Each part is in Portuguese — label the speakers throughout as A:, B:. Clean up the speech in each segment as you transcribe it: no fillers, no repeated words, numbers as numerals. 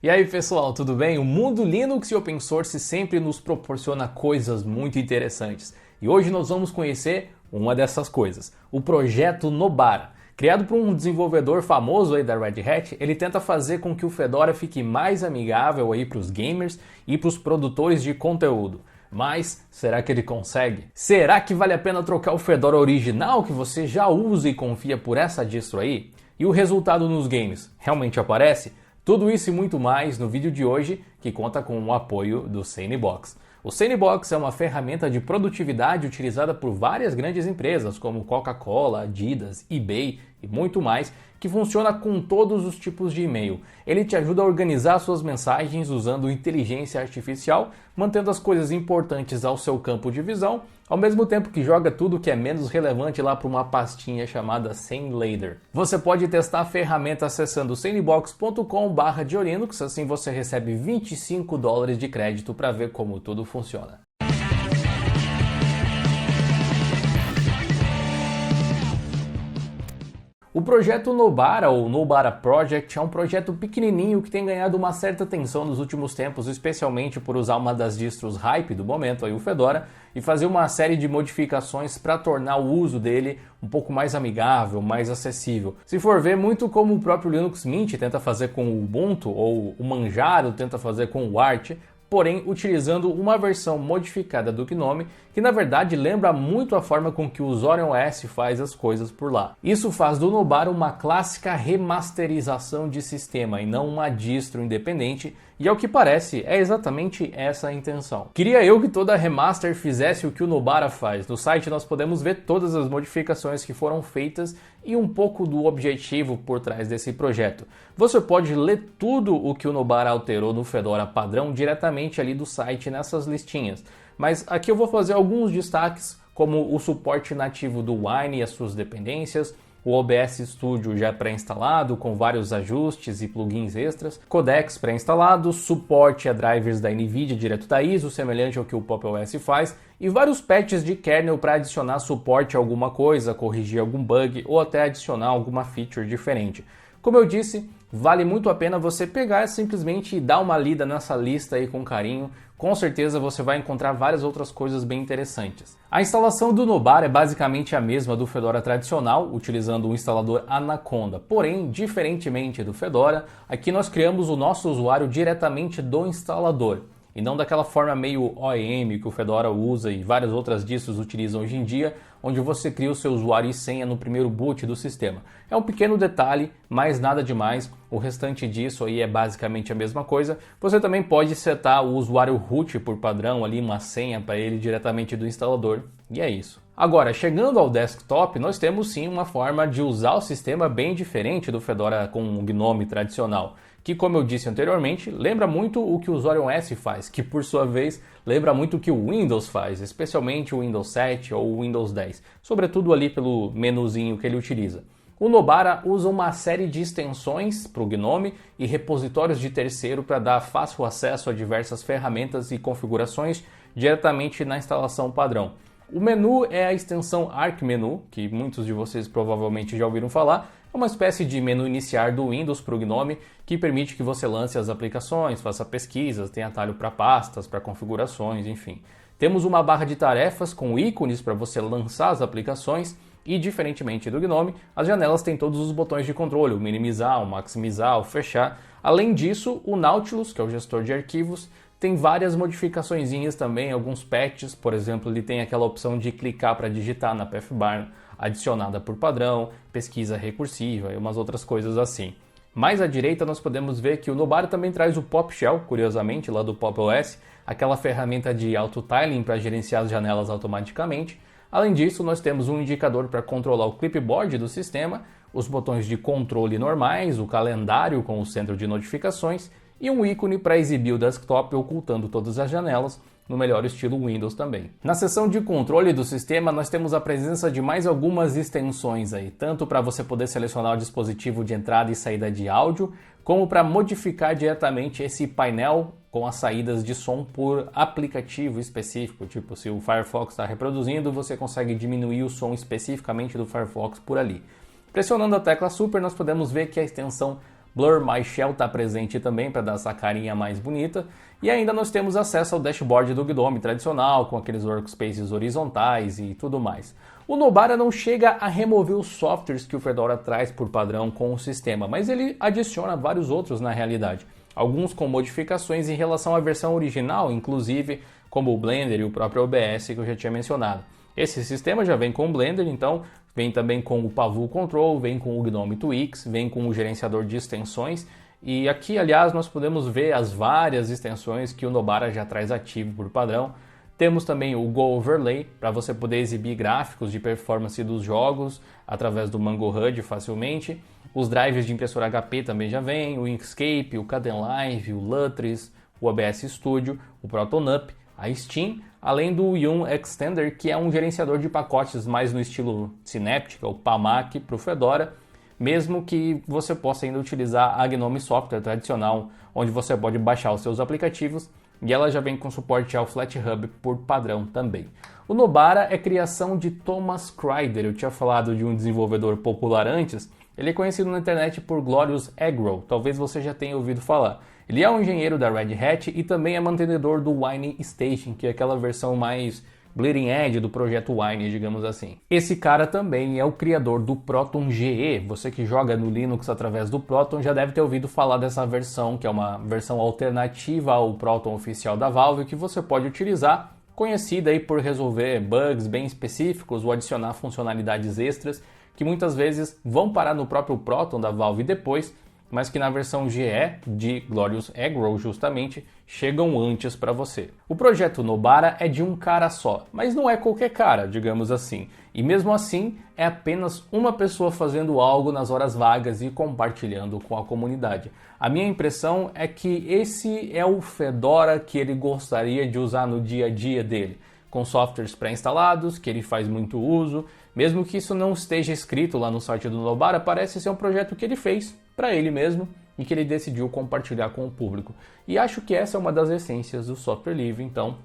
A: E aí pessoal, tudo bem? O mundo Linux e Open Source sempre nos proporciona coisas muito interessantes. E hoje nós vamos conhecer uma dessas coisas, o projeto Nobara. Criado por um desenvolvedor famoso aí da Red Hat, ele tenta fazer com que o Fedora fique mais amigável aí para os gamers e para os produtores de conteúdo. Mas será que ele consegue? Será que vale a pena trocar o Fedora original que você já usa e confia por essa distro aí? E o resultado nos games realmente aparece? Tudo isso e muito mais no vídeo de hoje, que conta com o apoio do Sanebox. O Sanebox é uma ferramenta de produtividade utilizada por várias grandes empresas, como Coca-Cola, Adidas, eBay e muito mais, que funciona com todos os tipos de e-mail. Ele te ajuda a organizar suas mensagens usando inteligência artificial, mantendo as coisas importantes ao seu campo de visão, ao mesmo tempo que joga tudo que é menos relevante lá para uma pastinha chamada SaneLater. Você pode testar a ferramenta acessando sanebox.com/diolinux, assim você recebe $25 de crédito para ver como tudo funciona. O projeto Nobara, ou Nobara Project, é um projeto pequenininho que tem ganhado uma certa atenção nos últimos tempos, especialmente por usar uma das distros hype do momento, aí o Fedora, e fazer uma série de modificações para tornar o uso dele um pouco mais amigável, mais acessível. Se for ver, muito como o próprio Linux Mint tenta fazer com o Ubuntu, ou o Manjaro tenta fazer com o Arch, porém utilizando uma versão modificada do GNOME, que na verdade lembra muito a forma com que o Zorin OS faz as coisas por lá. Isso faz do Nobara uma clássica remasterização de sistema e não uma distro independente, e ao que parece é exatamente essa a intenção. Queria eu que toda remaster fizesse o que o Nobara faz. No site nós podemos ver todas as modificações que foram feitas e um pouco do objetivo por trás desse projeto. Você pode ler tudo o que o Nobara alterou no Fedora padrão diretamente ali do site nessas listinhas. Mas aqui eu vou fazer alguns destaques, como o suporte nativo do Wine e as suas dependências, o OBS Studio já pré-instalado com vários ajustes e plugins extras, codecs pré-instalados, suporte a drivers da NVIDIA direto da ISO, semelhante ao que o Pop! OS faz, e vários patches de kernel para adicionar suporte a alguma coisa, corrigir algum bug ou até adicionar alguma feature diferente. Como eu disse, vale muito a pena você pegar simplesmente e dar uma lida nessa lista aí com carinho. Com certeza você vai encontrar várias outras coisas bem interessantes. A instalação do Nobara é basicamente a mesma do Fedora tradicional, utilizando o instalador Anaconda. Porém, diferentemente do Fedora, aqui nós criamos o nosso usuário diretamente do instalador. E não daquela forma meio OEM que o Fedora usa e várias outras distros utilizam hoje em dia, onde você cria o seu usuário e senha no primeiro boot do sistema. É um pequeno detalhe, mas nada demais. O restante disso aí é basicamente a mesma coisa. Você também pode setar o usuário root por padrão, ali uma senha para ele diretamente do instalador. E é isso. Agora, chegando ao desktop, nós temos sim uma forma de usar o sistema bem diferente do Fedora com o GNOME tradicional, que, como eu disse anteriormente, lembra muito o que o Zorin OS faz, que por sua vez lembra muito o que o Windows faz, especialmente o Windows 7 ou o Windows 10, sobretudo ali pelo menuzinho que ele utiliza. O Nobara usa uma série de extensões para o GNOME e repositórios de terceiro para dar fácil acesso a diversas ferramentas e configurações diretamente na instalação padrão. O menu é a extensão ArcMenu, que muitos de vocês provavelmente já ouviram falar. É uma espécie de menu iniciar do Windows para o GNOME que permite que você lance as aplicações, faça pesquisas, tem atalho para pastas, para configurações, enfim. Temos uma barra de tarefas com ícones para você lançar as aplicações e, diferentemente do GNOME, as janelas têm todos os botões de controle, o minimizar, o maximizar, o fechar. Além disso, o Nautilus, que é o gestor de arquivos, tem várias modificaçõezinhas também, alguns patches, por exemplo, ele tem aquela opção de clicar para digitar na pathbar, adicionada por padrão, pesquisa recursiva e umas outras coisas assim. Mais à direita nós podemos ver que o Nobara também traz o Pop Shell, curiosamente, lá do Pop! OS, aquela ferramenta de auto-tiling para gerenciar as janelas automaticamente. Além disso, nós temos um indicador para controlar o clipboard do sistema, os botões de controle normais, o calendário com o centro de notificações e um ícone para exibir o desktop ocultando todas as janelas, no melhor estilo Windows também. Na seção de controle do sistema, nós temos a presença de mais algumas extensões aí, tanto para você poder selecionar o dispositivo de entrada e saída de áudio, como para modificar diretamente esse painel com as saídas de som por aplicativo específico, tipo se o Firefox está reproduzindo, você consegue diminuir o som especificamente do Firefox por ali. Pressionando a tecla Super, nós podemos ver que a extensão Blur My Shell está presente também para dar essa carinha mais bonita. E ainda nós temos acesso ao dashboard do GNOME tradicional, com aqueles workspaces horizontais e tudo mais. O Nobara não chega a remover os softwares que o Fedora traz por padrão com o sistema, mas ele adiciona vários outros na realidade. Alguns com modificações em relação à versão original, inclusive como o Blender e o próprio OBS que eu já tinha mencionado. Esse sistema já vem com o Blender, então vem também com o Pavul Control, vem com o GNOME Twix, vem com o gerenciador de extensões. E aqui, aliás, nós podemos ver as várias extensões que o Nobara já traz ativo por padrão. Temos também o Go Overlay, para você poder exibir gráficos de performance dos jogos através do Mango HUD facilmente. Os drives de impressora HP também já vêm, o Inkscape, o Kdenlive, o Lutris, o OBS Studio, o ProtonUp, a Steam, além do Yum Extender, que é um gerenciador de pacotes mais no estilo Synaptic, ou PAMAC, para o Fedora, mesmo que você possa ainda utilizar a GNOME Software tradicional, onde você pode baixar os seus aplicativos, e ela já vem com suporte ao FlatHub por padrão também. O Nobara é criação de Thomas Kryder, eu tinha falado de um desenvolvedor popular antes, ele é conhecido na internet por Glorious Agro, talvez você já tenha ouvido falar. Ele é um engenheiro da Red Hat e também é mantenedor do Wine Station, que é aquela versão mais bleeding edge do projeto Wine, digamos assim. Esse cara também é o criador do Proton GE. Você que joga no Linux através do Proton já deve ter ouvido falar dessa versão, que é uma versão alternativa ao Proton oficial da Valve, que você pode utilizar, conhecida aí por resolver bugs bem específicos ou adicionar funcionalidades extras, que muitas vezes vão parar no próprio Proton da Valve depois, mas que na versão GE de Glorious Agro justamente chegam antes para você. O projeto Nobara é de um cara só, mas não é qualquer cara, digamos assim. E mesmo assim, é apenas uma pessoa fazendo algo nas horas vagas e compartilhando com a comunidade. A minha impressão é que esse é o Fedora que ele gostaria de usar no dia a dia dele, com softwares pré-instalados, que ele faz muito uso. Mesmo que isso não esteja escrito lá no site do Nobara, parece ser um projeto que ele fez para ele mesmo e que ele decidiu compartilhar com o público. E acho que essa é uma das essências do software livre, então,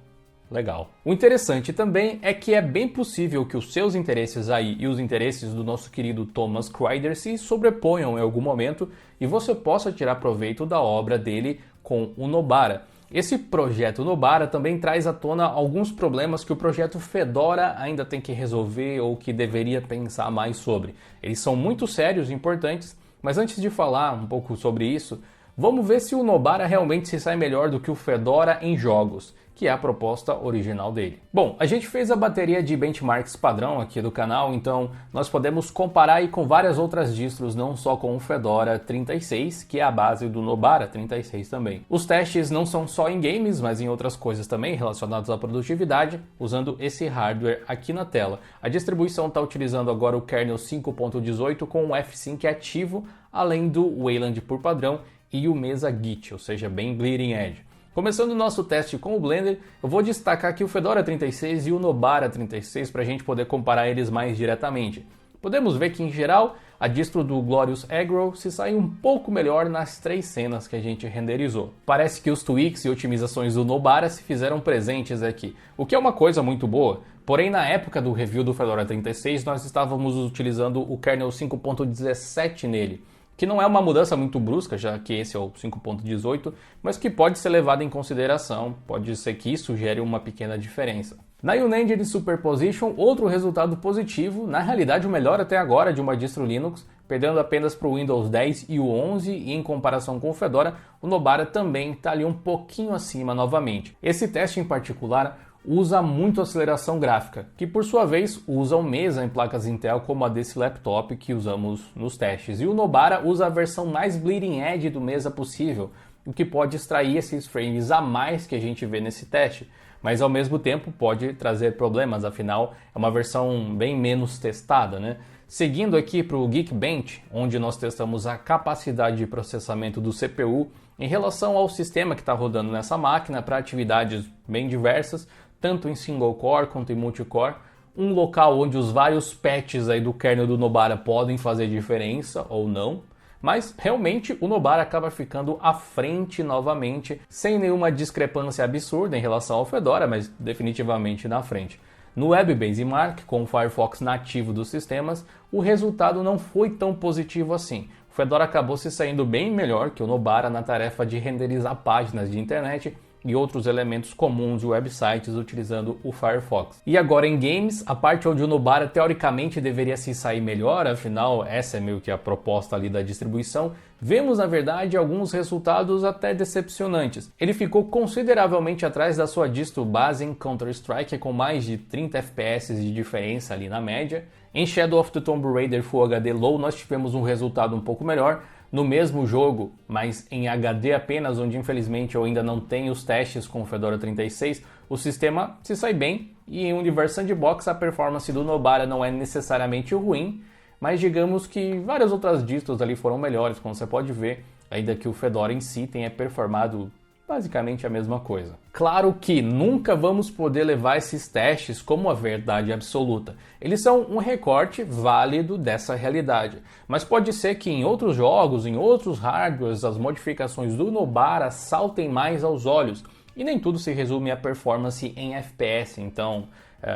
A: legal. O interessante também é que é bem possível que os seus interesses aí e os interesses do nosso querido Thomas Kryder se sobreponham em algum momento e você possa tirar proveito da obra dele com o Nobara. Esse projeto Nobara também traz à tona alguns problemas que o projeto Fedora ainda tem que resolver ou que deveria pensar mais sobre. Eles são muito sérios e importantes, mas antes de falar um pouco sobre isso, vamos ver se o Nobara realmente se sai melhor do que o Fedora em jogos, que é a proposta original dele. Bom, a gente fez a bateria de benchmarks padrão aqui do canal, então nós podemos comparar aí com várias outras distros, não só com o Fedora 36, que é a base do Nobara 36 também. Os testes não são só em games, mas em outras coisas também relacionadas à produtividade, usando esse hardware aqui na tela. A distribuição está utilizando agora o kernel 5.18 com o F-Sync ativo, além do Wayland por padrão e o Mesa Git, ou seja, bem bleeding edge. Começando o nosso teste com o Blender, eu vou destacar aqui o Fedora 36 e o Nobara 36 para a gente poder comparar eles mais diretamente. Podemos ver que, em geral, a distro do Glorious Agro se sai um pouco melhor nas 3 cenas que a gente renderizou. Parece que os tweaks e otimizações do Nobara se fizeram presentes aqui, o que é uma coisa muito boa. Porém, na época do review do Fedora 36, nós estávamos utilizando o kernel 5.17 nele, que não é uma mudança muito brusca, já que esse é o 5.18, mas que pode ser levado em consideração, pode ser que isso gere uma pequena diferença. Na Unengine Superposition, outro resultado positivo, na realidade o melhor até agora de uma distro Linux, perdendo apenas para o Windows 10 e o 11, e em comparação com o Fedora, o Nobara também está ali um pouquinho acima novamente. Esse teste em particular usa muito aceleração gráfica, que por sua vez usa o Mesa em placas Intel como a desse laptop que usamos nos testes. E o Nobara usa a versão mais bleeding edge do Mesa possível, o que pode extrair esses frames a mais que a gente vê nesse teste, mas ao mesmo tempo pode trazer problemas, afinal é uma versão bem menos testada, né? Seguindo aqui para o Geekbench, onde nós testamos a capacidade de processamento do CPU em relação ao sistema que está rodando nessa máquina para atividades bem diversas, tanto em single core quanto em multicore, um local onde os vários patches aí do kernel do Nobara podem fazer diferença ou não, mas realmente o Nobara acaba ficando à frente novamente, sem nenhuma discrepância absurda em relação ao Fedora, mas definitivamente na frente. No Web Benchmark, com o Firefox nativo dos sistemas, o resultado não foi tão positivo assim. Fedora acabou se saindo bem melhor que o Nobara na tarefa de renderizar páginas de internet e outros elementos comuns de websites utilizando o Firefox. E agora em games, a parte onde o Nobara teoricamente deveria se sair melhor, afinal essa é meio que a proposta ali da distribuição, vemos na verdade alguns resultados até decepcionantes. Ele ficou consideravelmente atrás da sua distro base em Counter-Strike, com mais de 30 FPS de diferença ali na média. Em Shadow of the Tomb Raider Full HD Low nós tivemos um resultado um pouco melhor, no mesmo jogo, mas em HD apenas, onde infelizmente eu ainda não tenho os testes com o Fedora 36, o sistema se sai bem e em Universe Sandbox a performance do Nobara não é necessariamente ruim, mas digamos que várias outras distros ali foram melhores, como você pode ver, ainda que o Fedora em si tenha performado basicamente a mesma coisa. Claro que nunca vamos poder levar esses testes como a verdade absoluta. Eles são um recorte válido dessa realidade. Mas pode ser que em outros jogos, em outros hardwares, as modificações do Nobara saltem mais aos olhos. E nem tudo se resume à performance em FPS. Então,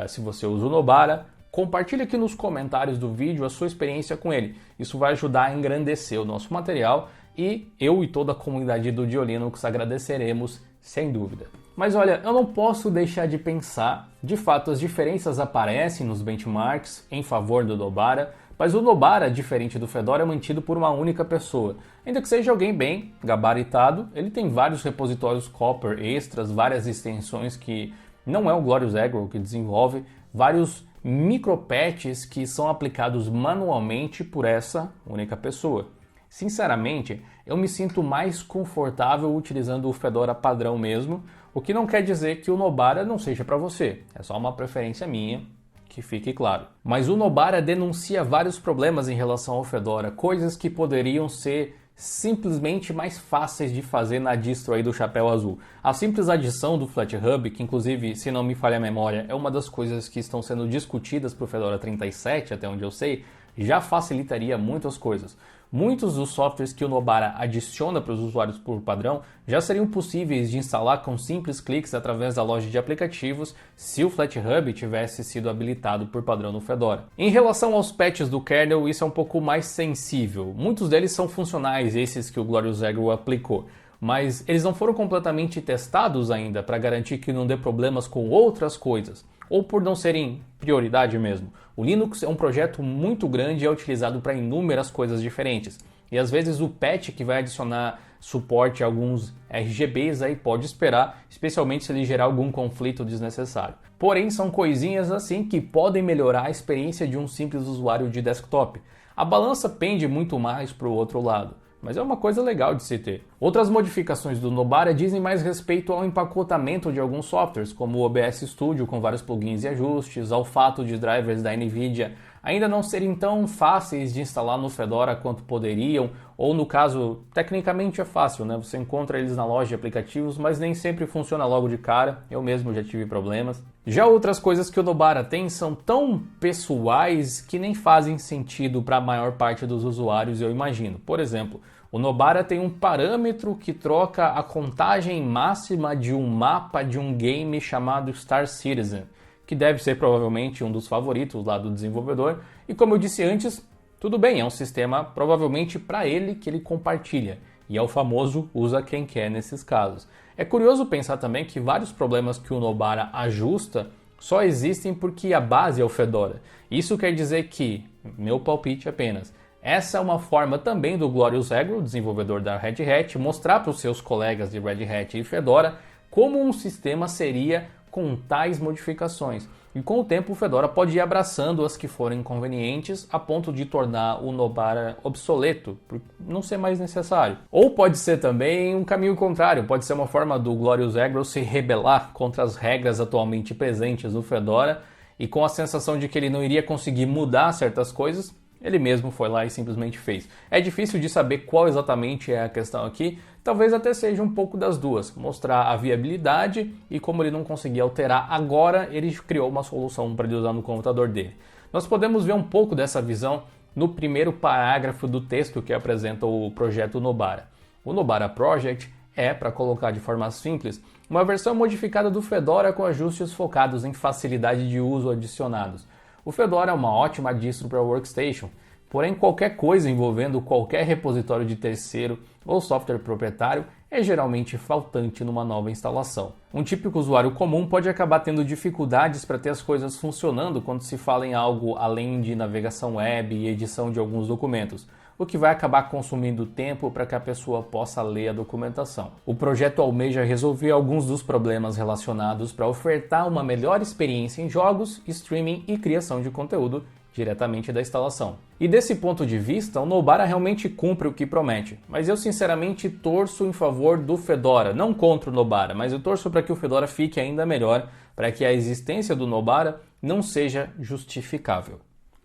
A: se você usa o Nobara, compartilhe aqui nos comentários do vídeo a sua experiência com ele. Isso vai ajudar a engrandecer o nosso material e eu e toda a comunidade do DioLinux agradeceremos, sem dúvida. Mas olha, eu não posso deixar de pensar, de fato as diferenças aparecem nos benchmarks em favor do Nobara, mas o Nobara, diferente do Fedora, é mantido por uma única pessoa. Ainda que seja alguém bem gabaritado, ele tem vários repositórios Copr extras, várias extensões que não é o Glorious Agro que desenvolve, vários micropatches que são aplicados manualmente por essa única pessoa. Sinceramente, eu me sinto mais confortável utilizando o Fedora padrão mesmo, o que não quer dizer que o Nobara não seja para você, é só uma preferência minha, que fique claro. Mas o Nobara denuncia vários problemas em relação ao Fedora, coisas que poderiam ser simplesmente mais fáceis de fazer na distro aí do chapéu azul. A simples adição do FlatHub, que inclusive, se não me falha a memória, é uma das coisas que estão sendo discutidas para o Fedora 37, até onde eu sei, já facilitaria muitas coisas. Muitos dos softwares que o Nobara adiciona para os usuários por padrão já seriam possíveis de instalar com simples cliques através da loja de aplicativos se o FlatHub tivesse sido habilitado por padrão no Fedora. Em relação aos patches do kernel, isso é um pouco mais sensível. Muitos deles são funcionais, esses que o Glorious Agro aplicou, mas eles não foram completamente testados ainda para garantir que não dê problemas com outras coisas, ou por não serem prioridade mesmo. O Linux é um projeto muito grande e é utilizado para inúmeras coisas diferentes. E às vezes o patch que vai adicionar suporte a alguns RGBs aí pode esperar, especialmente se ele gerar algum conflito desnecessário. Porém, são coisinhas assim que podem melhorar a experiência de um simples usuário de desktop. A balança pende muito mais para o outro lado, mas é uma coisa legal de se ter. Outras modificações do Nobara dizem mais respeito ao empacotamento de alguns softwares, como o OBS Studio com vários plugins e ajustes, ao fato de drivers da NVIDIA ainda não serem tão fáceis de instalar no Fedora quanto poderiam, ou no caso, tecnicamente é fácil, né? Você encontra eles na loja de aplicativos, mas nem sempre funciona logo de cara, eu mesmo já tive problemas. Já outras coisas que o Nobara tem são tão pessoais que nem fazem sentido para a maior parte dos usuários, eu imagino. Por exemplo, o Nobara tem um parâmetro que troca a contagem máxima de um mapa de um game chamado Star Citizen, que deve ser provavelmente um dos favoritos lá do desenvolvedor, e como eu disse antes, tudo bem, é um sistema provavelmente para ele que ele compartilha, e é o famoso usa quem quer nesses casos. É curioso pensar também que vários problemas que o Nobara ajusta só existem porque a base é o Fedora. Isso quer dizer que, meu palpite apenas, essa é uma forma também do Glorious Agro, desenvolvedor da Red Hat, mostrar para os seus colegas de Red Hat e Fedora como um sistema seria com tais modificações. E com o tempo o Fedora pode ir abraçando as que forem convenientes a ponto de tornar o Nobara obsoleto, por não ser mais necessário. Ou pode ser também um caminho contrário, pode ser uma forma do Glorious Agro se rebelar contra as regras atualmente presentes no Fedora e com a sensação de que ele não iria conseguir mudar certas coisas, ele mesmo foi lá e simplesmente fez. É difícil de saber qual exatamente é a questão aqui, talvez até seja um pouco das duas, mostrar a viabilidade e como ele não conseguia alterar agora, ele criou uma solução para ele usar no computador dele. Nós podemos ver um pouco dessa visão no primeiro parágrafo do texto que apresenta o projeto Nobara. O Nobara Project é, para colocar de forma simples, uma versão modificada do Fedora com ajustes focados em facilidade de uso adicionados. O Fedora é uma ótima distro para workstation, Porém, qualquer coisa envolvendo qualquer repositório de terceiro ou software proprietário é geralmente faltante numa nova instalação. Um típico usuário comum pode acabar tendo dificuldades para ter as coisas funcionando quando se fala em algo além de navegação web e edição de alguns documentos, o que vai acabar consumindo tempo para que a pessoa possa ler a documentação. O projeto almeja resolver alguns dos problemas relacionados para ofertar uma melhor experiência em jogos, streaming e criação de conteúdo diretamente da instalação. E desse ponto de vista, o Nobara realmente cumpre o que promete, mas eu sinceramente torço em favor do Fedora, não contra o Nobara, mas eu torço para que o Fedora fique ainda melhor, para que a existência do Nobara não seja justificável.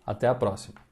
A: Até a próxima.